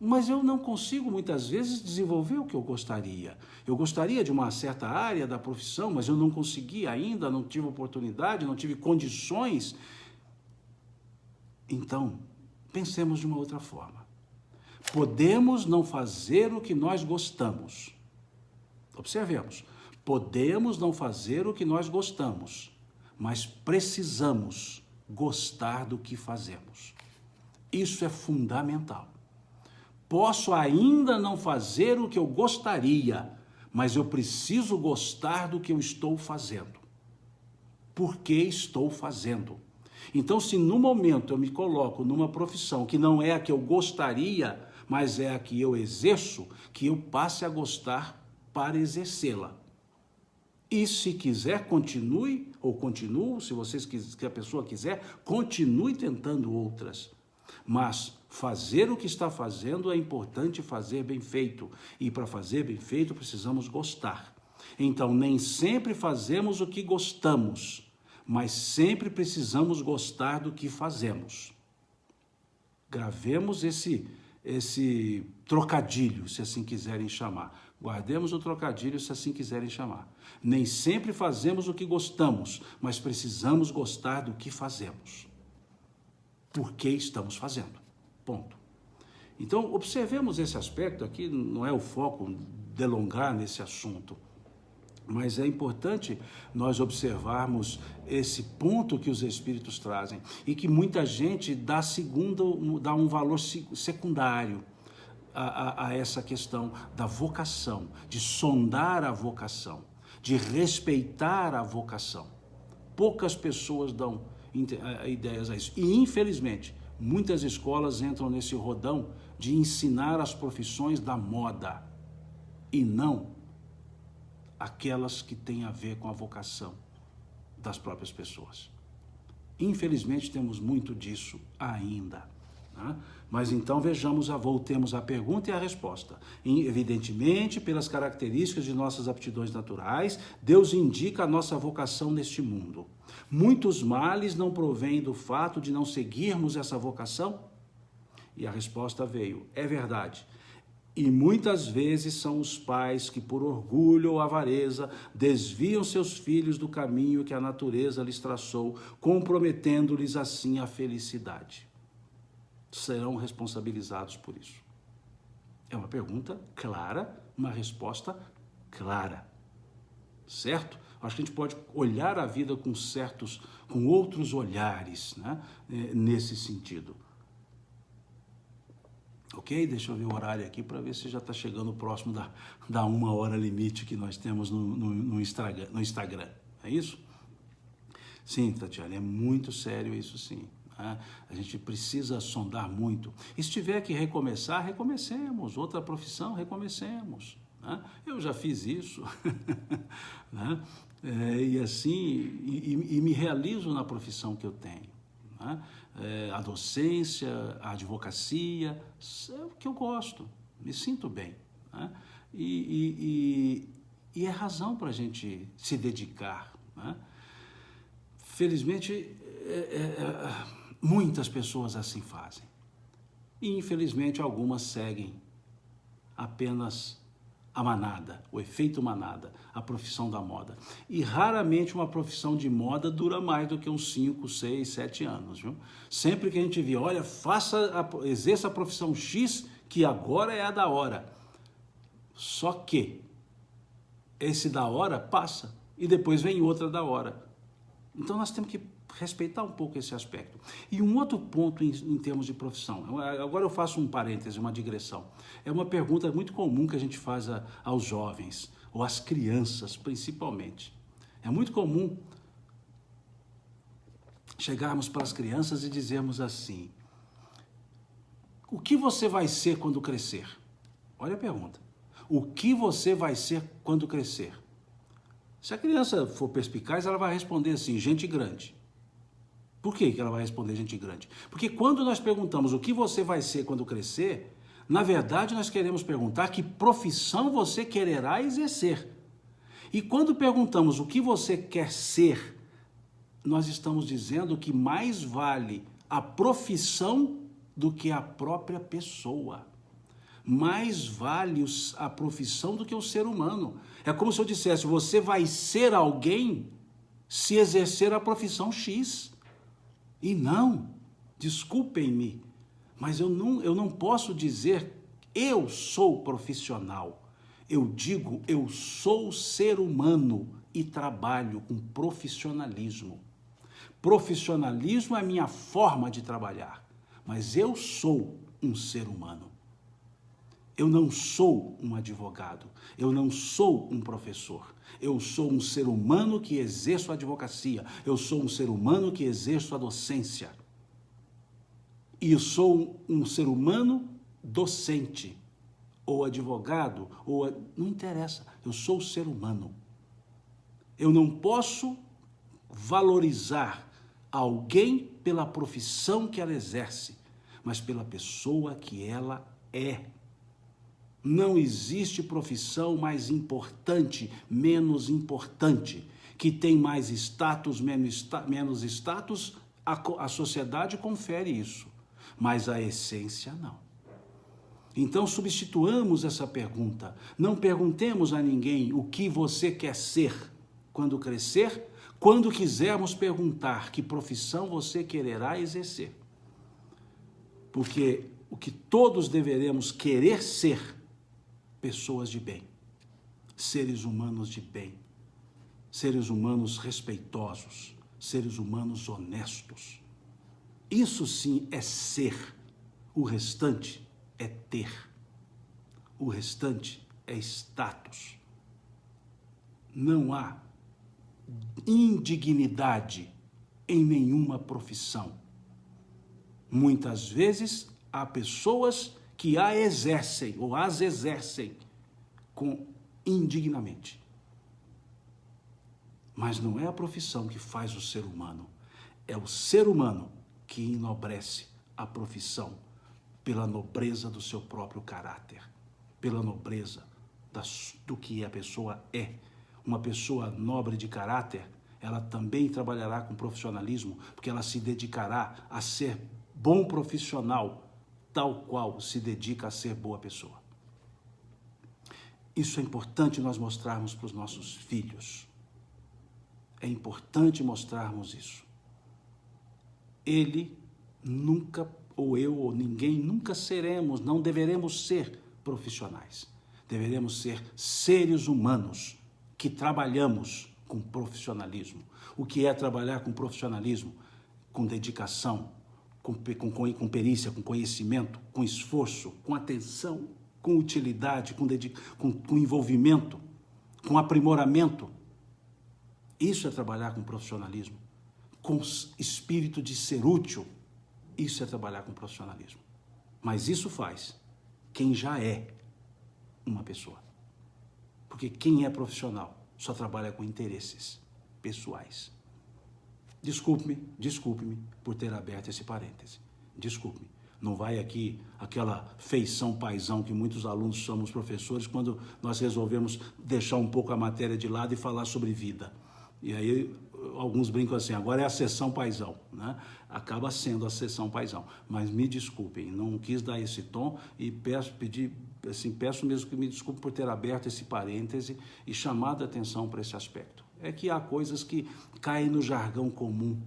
mas eu não consigo muitas vezes desenvolver o que eu gostaria. Eu gostaria de uma certa área da profissão, mas eu não consegui ainda, não tive oportunidade, não tive condições. Então, pensemos de uma outra forma. Podemos não fazer o que nós gostamos. Observemos. Podemos não fazer o que nós gostamos, mas precisamos gostar do que fazemos. Isso é fundamental. Posso ainda não fazer o que eu gostaria, mas eu preciso gostar do que eu estou fazendo. Por que estou fazendo? Então, se no momento eu me coloco numa profissão que não é a que eu gostaria, mas é a que eu exerço, que eu passe a gostar para exercê-la. E se quiser, continue, ou continuo, se a pessoa quiser, continue tentando outras. Mas fazer o que está fazendo é importante fazer bem feito. E para fazer bem feito, precisamos gostar. Então, nem sempre fazemos o que gostamos, mas sempre precisamos gostar do que fazemos. Gravemos esse trocadilho, se assim quiserem chamar. Guardemos o trocadilho, se assim quiserem chamar. Nem sempre fazemos o que gostamos, mas precisamos gostar do que fazemos. Por que estamos fazendo? Ponto. Então, observemos esse aspecto aqui, não é o foco delongar nesse assunto, Mas é importante nós observarmos esse ponto que os Espíritos trazem e que muita gente dá um valor secundário a essa questão da vocação, de sondar a vocação, de respeitar a vocação. Poucas pessoas dão ideias a isso. E, infelizmente, muitas escolas entram nesse rodão de ensinar as profissões da moda e não aquelas que têm a ver com a vocação das próprias pessoas. Infelizmente, temos muito disso ainda. Né? Mas então voltemos à pergunta e à resposta. Evidentemente, pelas características de nossas aptidões naturais, Deus indica a nossa vocação neste mundo. Muitos males não provêm do fato de não seguirmos essa vocação? E a resposta veio, é verdade. E muitas vezes são os pais que, por orgulho ou avareza, desviam seus filhos do caminho que a natureza lhes traçou, comprometendo-lhes assim a felicidade. Serão responsabilizados por isso. É uma pergunta clara, uma resposta clara. Certo? Acho que a gente pode olhar a vida com outros olhares, né? Nesse sentido. Ok? Deixa eu ver o horário aqui para ver se já está chegando próximo da 1 hora limite que nós temos no Instagram. É isso? Sim, Tatiana, é muito sério isso sim. Né? A gente precisa sondar muito. E se tiver que recomeçar, recomecemos. Outra profissão, recomecemos. Né? Eu já fiz isso. Né? E assim, me realizo na profissão que eu tenho. Né? A docência, a advocacia, é o que eu gosto, me sinto bem. Né? E é razão para a gente se dedicar. Né? Felizmente, muitas pessoas assim fazem. E infelizmente algumas seguem apenas a manada, o efeito manada, a profissão da moda. E raramente uma profissão de moda dura mais do que uns 5, 6, 7 anos. Viu? Sempre que a gente vê, olha, exerça a profissão X, que agora é a da hora. Só que esse da hora passa e depois vem outra da hora. Então nós temos que respeitar um pouco esse aspecto. E um outro ponto em termos de profissão, agora eu faço um parêntese, uma digressão. É uma pergunta muito comum que a gente faz aos jovens, ou às crianças principalmente. É muito comum chegarmos para as crianças e dizermos assim, o que você vai ser quando crescer? Olha a pergunta. O que você vai ser quando crescer? Se a criança for perspicaz, ela vai responder assim, gente grande. Por que ela vai responder gente grande? Porque quando nós perguntamos o que você vai ser quando crescer, na verdade nós queremos perguntar que profissão você quererá exercer. E quando perguntamos o que você quer ser, nós estamos dizendo que mais vale a profissão do que a própria pessoa. Mais vale a profissão do que o ser humano. É como se eu dissesse, você vai ser alguém se exercer a profissão X. E não, desculpem-me, mas eu não posso dizer eu sou profissional. Eu digo eu sou ser humano e trabalho com profissionalismo. Profissionalismo é a minha forma de trabalhar, mas eu sou um ser humano. Eu não sou um advogado, eu não sou um professor. Eu sou um ser humano que exerço a advocacia, eu sou um ser humano que exerço a docência. E eu sou um ser humano docente, ou advogado, não interessa, eu sou um ser humano. Eu não posso valorizar alguém pela profissão que ela exerce, mas pela pessoa que ela é. Não existe profissão mais importante, menos importante, que tem mais status, menos status, a sociedade confere isso, mas a essência não. Então substituamos essa pergunta, não perguntemos a ninguém o que você quer ser quando crescer, quando quisermos perguntar que profissão você quererá exercer. Porque o que todos deveremos querer ser, pessoas de bem, seres humanos de bem, seres humanos respeitosos, seres humanos honestos. Isso sim é ser. O restante é ter. O restante é status. Não há indignidade em nenhuma profissão. Muitas vezes há pessoas que a exercem ou as exercem indignamente. Mas não é a profissão que faz o ser humano. É o ser humano que enobrece a profissão pela nobreza do seu próprio caráter, pela nobreza do que a pessoa é. Uma pessoa nobre de caráter, ela também trabalhará com profissionalismo, porque ela se dedicará a ser bom profissional, tal qual se dedica a ser boa pessoa. Isso é importante nós mostrarmos para os nossos filhos. É importante mostrarmos isso. Ele nunca, ou eu, ou ninguém, nunca seremos, não deveremos ser profissionais. Deveremos ser seres humanos que trabalhamos com profissionalismo. O que é trabalhar com profissionalismo? Com dedicação, com perícia, com conhecimento, com esforço, com atenção, com utilidade, com envolvimento, com aprimoramento. Isso é trabalhar com profissionalismo. Com espírito de ser útil. Isso é trabalhar com profissionalismo. Mas isso faz quem já é uma pessoa. Porque quem é profissional só trabalha com interesses pessoais. Desculpe-me por ter aberto esse parêntese. Desculpe-me. Não vai aqui aquela feição paisão que muitos alunos somos professores quando nós resolvemos deixar um pouco a matéria de lado e falar sobre vida. E aí alguns brincam assim, agora é a sessão paisão, né? Acaba sendo a sessão paisão. Mas me desculpem, não quis dar esse tom e peço mesmo que me desculpe por ter aberto esse parêntese e chamado a atenção para esse aspecto. É que há coisas que caem no jargão comum,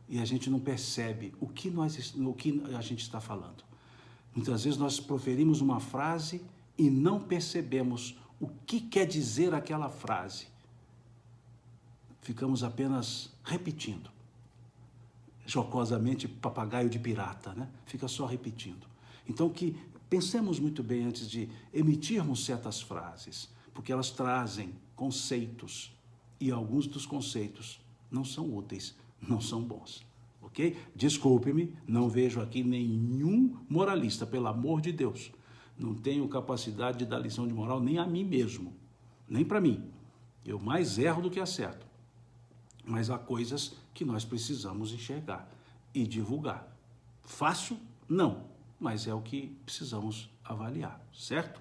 e a gente não percebe o que a gente está falando. Muitas vezes nós proferimos uma frase e não percebemos o que quer dizer aquela frase. Ficamos apenas repetindo. Jocosamente, papagaio de pirata, né? Fica só repetindo. Então, que pensemos muito bem antes de emitirmos certas frases, porque elas trazem conceitos, e alguns dos conceitos não são úteis, não são bons, ok? Desculpe-me, não vejo aqui nenhum moralista, pelo amor de Deus. Não tenho capacidade de dar lição de moral nem a mim mesmo, nem para mim. Eu mais erro do que acerto. Mas há coisas que nós precisamos enxergar e divulgar. Fácil? Não, mas é o que precisamos avaliar, certo?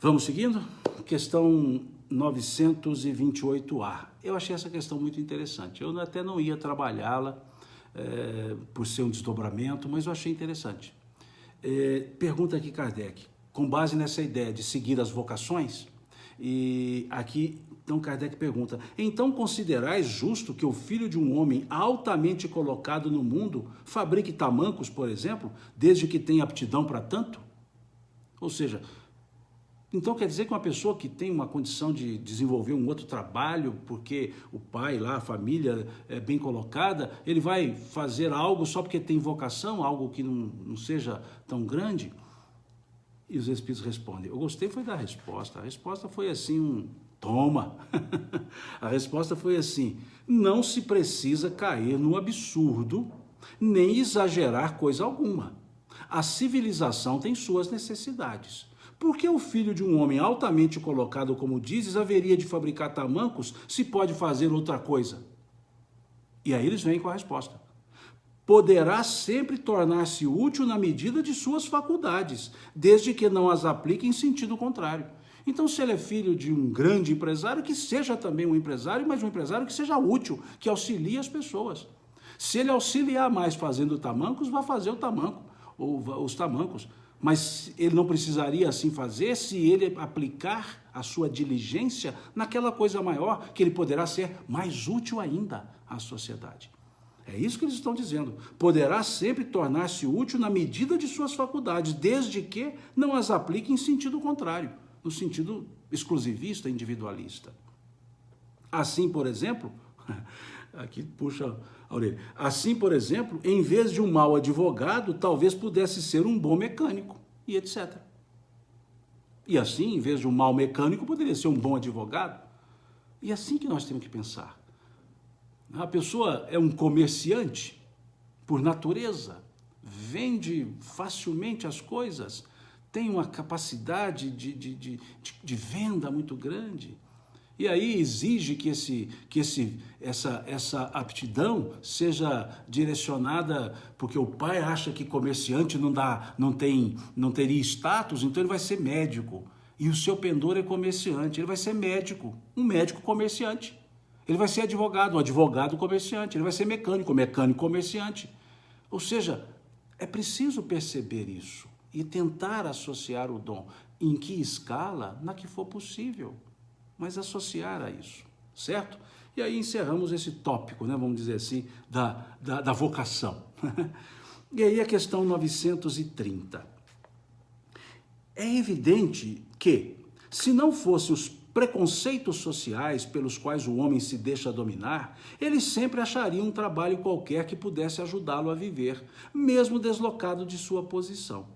Vamos seguindo? Questão 928A. Eu achei essa questão muito interessante. Eu até não ia trabalhá-la por ser um desdobramento, mas eu achei interessante. Pergunta aqui Kardec, com base nessa ideia de seguir as vocações, e aqui então Kardec pergunta, então considerais justo que o filho de um homem altamente colocado no mundo fabrique tamancos, por exemplo, desde que tenha aptidão para tanto? Ou seja, então quer dizer que uma pessoa que tem uma condição de desenvolver um outro trabalho, porque o pai lá, a família é bem colocada, ele vai fazer algo só porque tem vocação, algo que não seja tão grande? E os Espíritos respondem. Eu gostei foi da resposta. A resposta foi assim, toma. A resposta foi assim, não se precisa cair no absurdo, nem exagerar coisa alguma. A civilização tem suas necessidades. Por que o filho de um homem altamente colocado, como dizes, haveria de fabricar tamancos se pode fazer outra coisa? E aí eles vêm com a resposta. Poderá sempre tornar-se útil na medida de suas faculdades, desde que não as aplique em sentido contrário. Então, se ele é filho de um grande empresário, que seja também um empresário, mas um empresário que seja útil, que auxilie as pessoas. Se ele auxiliar mais fazendo tamancos, vai fazer o tamanco, ou os tamancos. Mas ele não precisaria assim fazer se ele aplicar a sua diligência naquela coisa maior, que ele poderá ser mais útil ainda à sociedade. É isso que eles estão dizendo. Poderá sempre tornar-se útil na medida de suas faculdades, desde que não as aplique em sentido contrário. no sentido exclusivista, individualista. Assim, por exemplo, aqui puxa a orelha. Assim, por exemplo, em vez de um mau advogado, talvez pudesse ser um bom mecânico, e etc. E assim, em vez de um mau mecânico, poderia ser um bom advogado. E é assim que nós temos que pensar. A pessoa é um comerciante, por natureza, vende facilmente as coisas, tem uma capacidade de venda muito grande. E aí exige que essa aptidão seja direcionada, porque o pai acha que comerciante não teria status, então ele vai ser médico. E o seu pendor é comerciante, ele vai ser médico, um médico comerciante. Ele vai ser advogado, um advogado comerciante. Ele vai ser mecânico, mecânico comerciante. Ou seja, é preciso perceber isso e tentar associar o dom. Em que escala? Na que for possível. Mas associar a isso, certo? E aí encerramos esse tópico, né, vamos dizer assim, da vocação. E aí a questão 930. É evidente que, se não fossem os preconceitos sociais pelos quais o homem se deixa dominar, ele sempre acharia um trabalho qualquer que pudesse ajudá-lo a viver, mesmo deslocado de sua posição.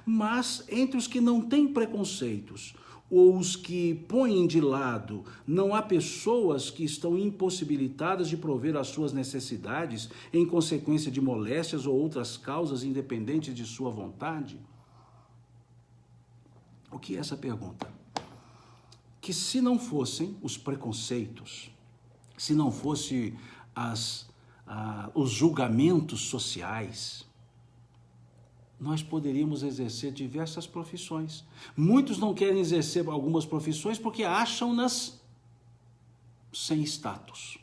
Mas, entre os que não têm preconceitos, ou os que põem de lado, não há pessoas que estão impossibilitadas de prover as suas necessidades em consequência de moléstias ou outras causas independentes de sua vontade? O que é essa pergunta? Que se não fossem os preconceitos, se não fossem os julgamentos sociais, nós poderíamos exercer diversas profissões. Muitos não querem exercer algumas profissões porque acham-nas sem status.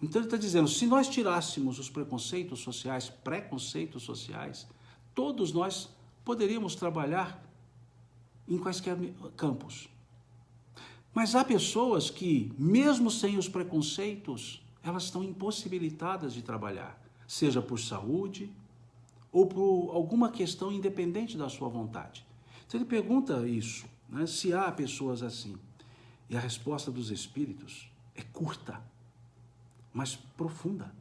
Então ele está dizendo, se nós tirássemos os preconceitos sociais, todos nós poderíamos trabalhar em quaisquer campos. Mas há pessoas que, mesmo sem os preconceitos, elas estão impossibilitadas de trabalhar, seja por saúde ou por alguma questão independente da sua vontade. Então ele pergunta isso, né, se há pessoas assim. E a resposta dos espíritos é curta, mas profunda.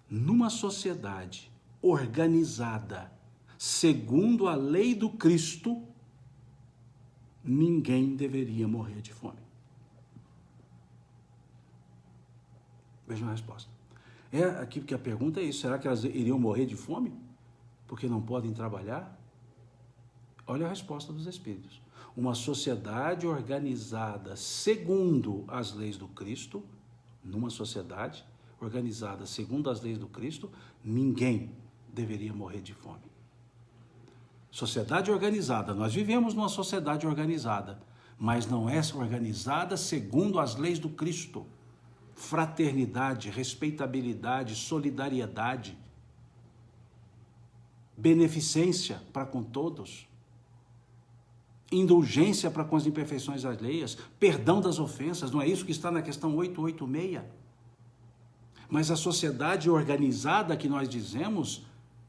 Numa sociedade organizada, segundo a lei do Cristo, ninguém deveria morrer de fome. Vejam a resposta. Aqui que a pergunta é isso, será que elas iriam morrer de fome? Porque não podem trabalhar? Olha a resposta dos espíritos. Uma sociedade organizada segundo as leis do Cristo, numa sociedade organizada segundo as leis do Cristo, ninguém deveria morrer de fome. Sociedade organizada, nós vivemos numa sociedade organizada, mas não é organizada segundo as leis do Cristo. Fraternidade, respeitabilidade, solidariedade, beneficência para com todos, indulgência para com as imperfeições alheias, perdão das ofensas, não é isso que está na questão 886? Mas a sociedade organizada que nós dizemos,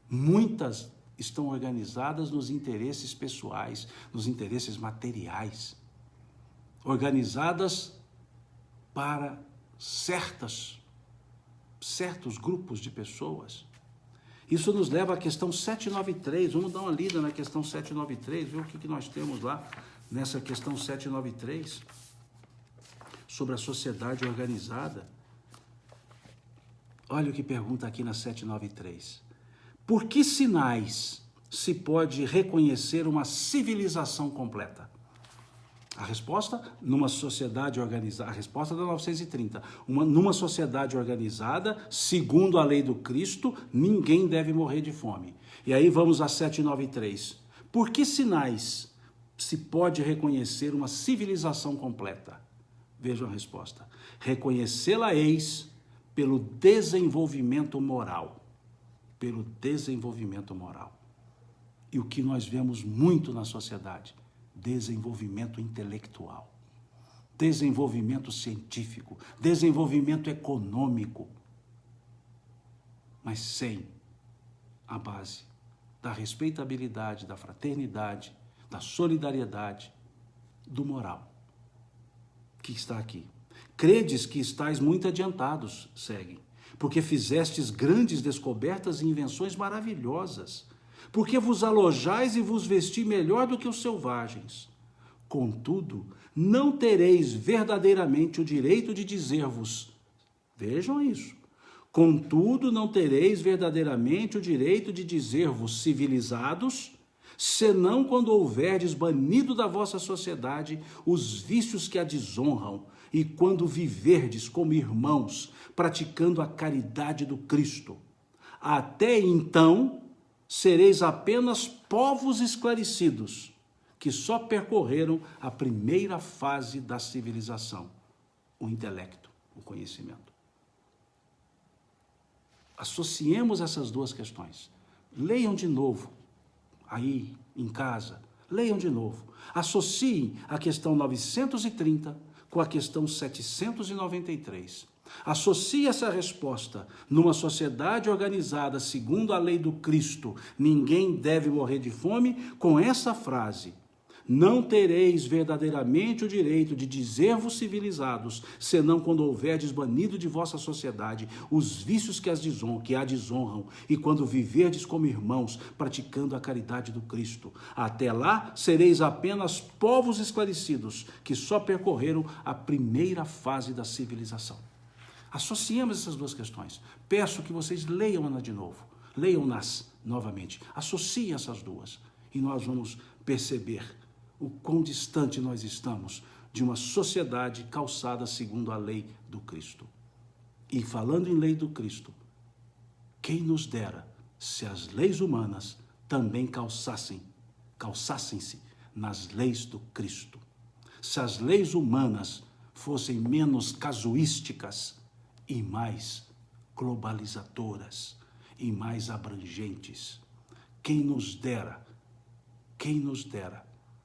muitas estão organizadas nos interesses pessoais, nos interesses materiais, organizadas para certos grupos de pessoas. Isso nos leva à questão 793, vamos dar uma lida na questão 793, ver o que nós temos lá nessa questão 793, sobre a sociedade organizada. Olha o que pergunta aqui na 793. Por que sinais se pode reconhecer uma civilização completa? A resposta, numa sociedade organizada, a resposta da 930, numa sociedade organizada, segundo a lei do Cristo, ninguém deve morrer de fome. E aí vamos a 793. Por que sinais se pode reconhecer uma civilização completa? Vejam a resposta. Reconhecê-la-eis pelo desenvolvimento moral. Pelo desenvolvimento moral. E o que nós vemos muito na sociedade? Desenvolvimento intelectual, desenvolvimento científico, desenvolvimento econômico, mas sem a base da respeitabilidade, da fraternidade, da solidariedade, do moral, que está aqui. Credes que estáis muito adiantados, segue, porque fizestes grandes descobertas e invenções maravilhosas, porque vos alojais e vos vestis melhor do que os selvagens. Contudo, não tereis verdadeiramente o direito de dizer-vos, vejam isso, contudo, não tereis verdadeiramente o direito de dizer-vos civilizados, senão quando houverdes banido da vossa sociedade os vícios que a desonram, e quando viverdes como irmãos, praticando a caridade do Cristo. Até então, sereis apenas povos esclarecidos, que só percorreram a primeira fase da civilização, o intelecto, o conhecimento. Associemos essas duas questões. Leiam de novo, aí em casa, leiam de novo. Associem a questão 930 com a questão 793. Associe essa resposta numa sociedade organizada segundo a lei do Cristo, ninguém deve morrer de fome, com essa frase: não tereis verdadeiramente o direito de dizer-vos civilizados, senão quando houverdes banido de vossa sociedade os vícios que a desonram, e quando viverdes como irmãos, praticando a caridade do Cristo. Até lá, sereis apenas povos esclarecidos, que só percorreram a primeira fase da civilização. Associemos essas duas questões. Peço que vocês leiam-nas de novo. Leiam-nas novamente. Associem essas duas. E nós vamos perceber o quão distante nós estamos de uma sociedade calçada segundo a lei do Cristo. E falando em lei do Cristo, quem nos dera se as leis humanas também calçassem-se nas leis do Cristo. Se as leis humanas fossem menos casuísticas e mais globalizadoras e mais abrangentes. Quem nos dera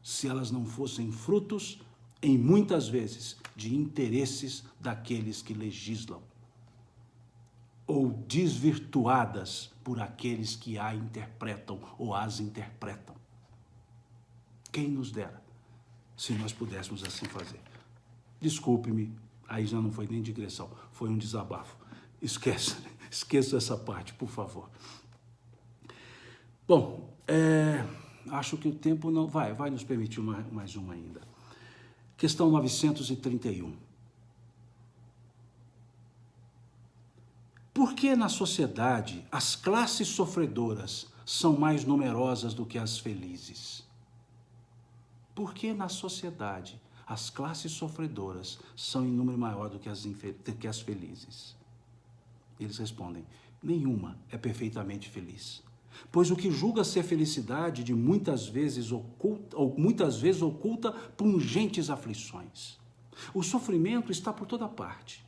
se elas não fossem frutos, em muitas vezes, de interesses daqueles que legislam, ou desvirtuadas por aqueles que a interpretam ou as interpretam. Quem nos dera se nós pudéssemos assim fazer. Desculpe-me, aí já não foi nem digressão, foi um desabafo. Esqueça essa parte, por favor. Bom, acho que o tempo não vai nos permitir mais uma ainda. Questão 931. Por que na sociedade as classes sofredoras são mais numerosas do que as felizes? Por que na sociedade as classes sofredoras são em número maior do que as felizes? Eles respondem: nenhuma é perfeitamente feliz. Pois o que julga ser felicidade de muitas vezes oculta pungentes aflições. O sofrimento está por toda parte.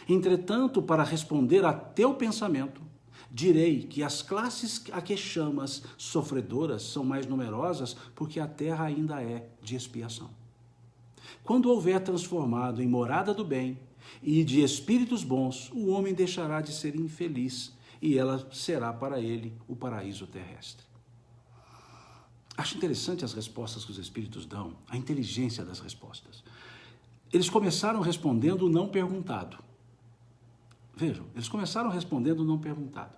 Entretanto, para responder a teu pensamento, direi que as classes a que chamas sofredoras são mais numerosas porque a terra ainda é de expiação. Quando houver transformado em morada do bem e de espíritos bons, o homem deixará de ser infeliz e ela será para ele o paraíso terrestre. Acho interessante as respostas que os espíritos dão, a inteligência das respostas. Eles começaram respondendo o não perguntado. Vejam, eles começaram respondendo o não perguntado.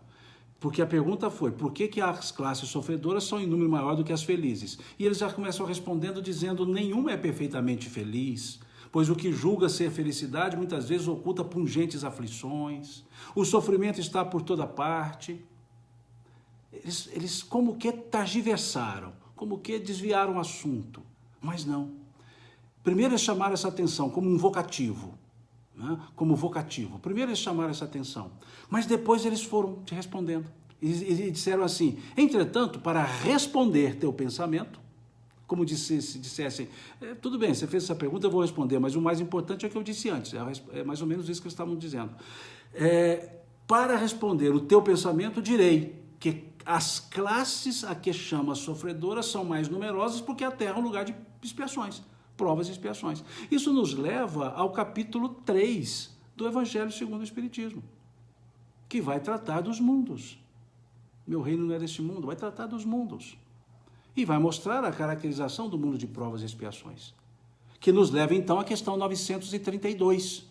Porque a pergunta foi, por que as classes sofredoras são em número maior do que as felizes? E eles já começam respondendo dizendo, nenhuma é perfeitamente feliz, pois o que julga ser felicidade muitas vezes oculta pungentes aflições, o sofrimento está por toda parte. Eles como que targiversaram, como que desviaram o assunto, mas não. Primeiro eles chamaram essa atenção como um vocativo, como vocativo. Primeiro eles chamaram essa atenção, mas depois eles foram te respondendo. E disseram assim, entretanto, para responder teu pensamento, como se dissessem, tudo bem, você fez essa pergunta, eu vou responder, mas o mais importante é o que eu disse antes, é mais ou menos isso que eles estavam dizendo. Para responder o teu pensamento, direi que as classes a que chamas sofredoras são mais numerosas porque a terra é um lugar de expiações, provas e expiações. Isso nos leva ao capítulo 3 do Evangelho segundo o Espiritismo, que vai tratar dos mundos. Meu reino não é deste mundo, vai tratar dos mundos. E vai mostrar a caracterização do mundo de provas e expiações. Que nos leva então à questão 932,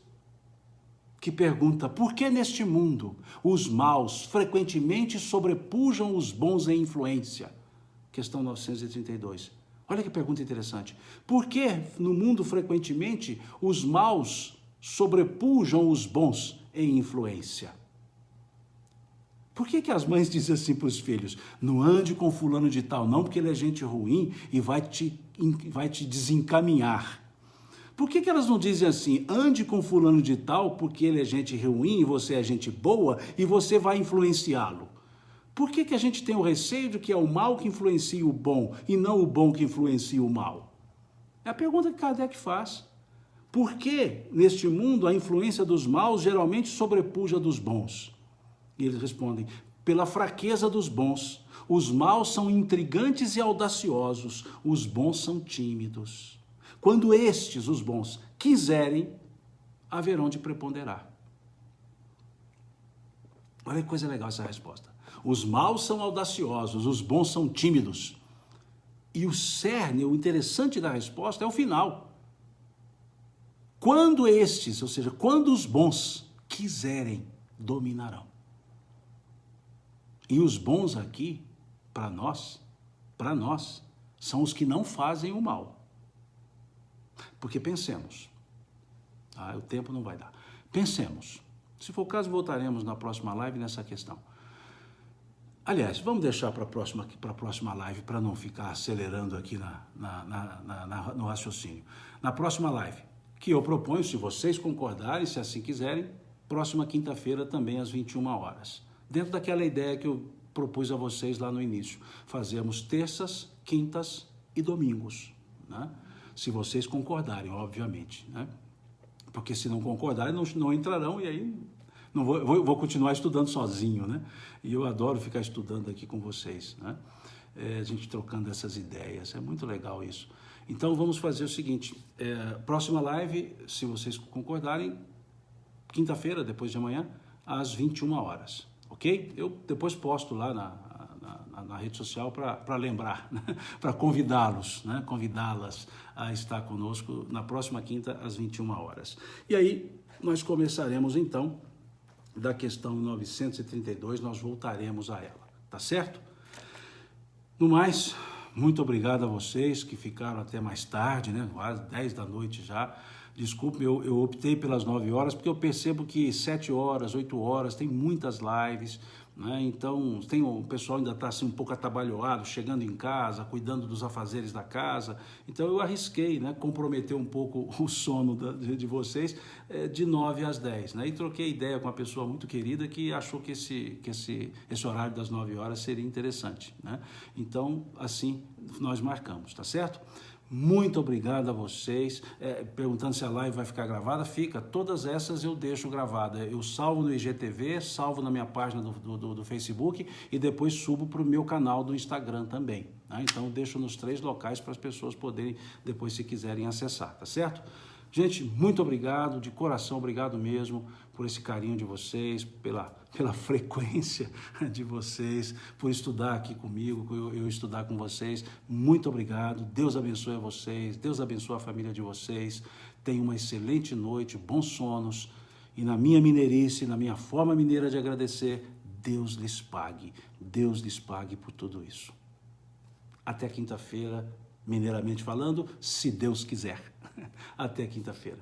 que pergunta: por que neste mundo os maus frequentemente sobrepujam os bons em influência? Questão 932. Olha que pergunta interessante. Por que no mundo frequentemente os maus sobrepujam os bons em influência? Por que as mães dizem assim para os filhos? Não ande com fulano de tal, não, porque ele é gente ruim e vai te desencaminhar. Por que elas não dizem assim, ande com fulano de tal, porque ele é gente ruim e você é gente boa e você vai influenciá-lo? Por que a gente tem o receio de que é o mal que influencia o bom e não o bom que influencia o mal? É a pergunta que Kardec faz. Por que neste mundo a influência dos maus geralmente sobrepuja dos bons? E eles respondem, pela fraqueza dos bons. Os maus são intrigantes e audaciosos, os bons são tímidos. Quando estes, os bons, quiserem, haverão de preponderar. Olha que coisa legal essa resposta. Os maus são audaciosos, os bons são tímidos. E o cerne, o interessante da resposta é o final. Quando estes, ou seja, quando os bons quiserem, dominarão. E os bons aqui, para nós, são os que não fazem o mal. Porque pensemos, o tempo não vai dar. Pensemos, se for o caso, voltaremos na próxima live nessa questão. Aliás, vamos deixar para a próxima live, para não ficar acelerando aqui no raciocínio. Na próxima live, que eu proponho, se vocês concordarem, se assim quiserem, próxima quinta-feira também às 21 horas. Dentro daquela ideia que eu propus a vocês lá no início. Fazemos terças, quintas e domingos, né? Se vocês concordarem, obviamente, né? Porque se não concordarem, não entrarão e aí não vou continuar estudando sozinho, né? E eu adoro ficar estudando aqui com vocês, né? A gente trocando essas ideias, é muito legal isso. Então vamos fazer o seguinte, próxima live, se vocês concordarem, quinta-feira, depois de amanhã, às 21 horas. Ok? Eu depois posto lá na rede social para lembrar, né? Para convidá-los, né? Convidá-las a estar conosco na próxima quinta, às 21 horas. E aí, nós começaremos então da questão 932, nós voltaremos a ela, tá certo? No mais, muito obrigado a vocês que ficaram até mais tarde, né? Quase 10 da noite já. Desculpe, eu optei pelas 9 horas, porque eu percebo que 7 horas, 8 horas, tem muitas lives, né? Então, o pessoal ainda está assim, um pouco atabalhoado, chegando em casa, cuidando dos afazeres da casa. Então, eu arrisquei, né, comprometer um pouco o sono de vocês de 9 às 10. Né? E troquei ideia com uma pessoa muito querida que achou que esse horário das 9 horas seria interessante. Né? Então, assim, nós marcamos, tá certo? Muito obrigado a vocês, perguntando se a live vai ficar gravada, fica, todas essas eu deixo gravada, eu salvo no IGTV, salvo na minha página do Facebook e depois subo para o meu canal do Instagram também, né? Então eu deixo nos 3 locais para as pessoas poderem depois, se quiserem, acessar, tá certo? Gente, muito obrigado, de coração, obrigado mesmo por esse carinho de vocês, pela frequência de vocês, por estudar aqui comigo, eu estudar com vocês. Muito obrigado, Deus abençoe a vocês, Deus abençoe a família de vocês. Tenham uma excelente noite, bons sonos. E na minha mineirice, na minha forma mineira de agradecer, Deus lhes pague por tudo isso. Até quinta-feira, mineiramente falando, se Deus quiser. Até quinta-feira.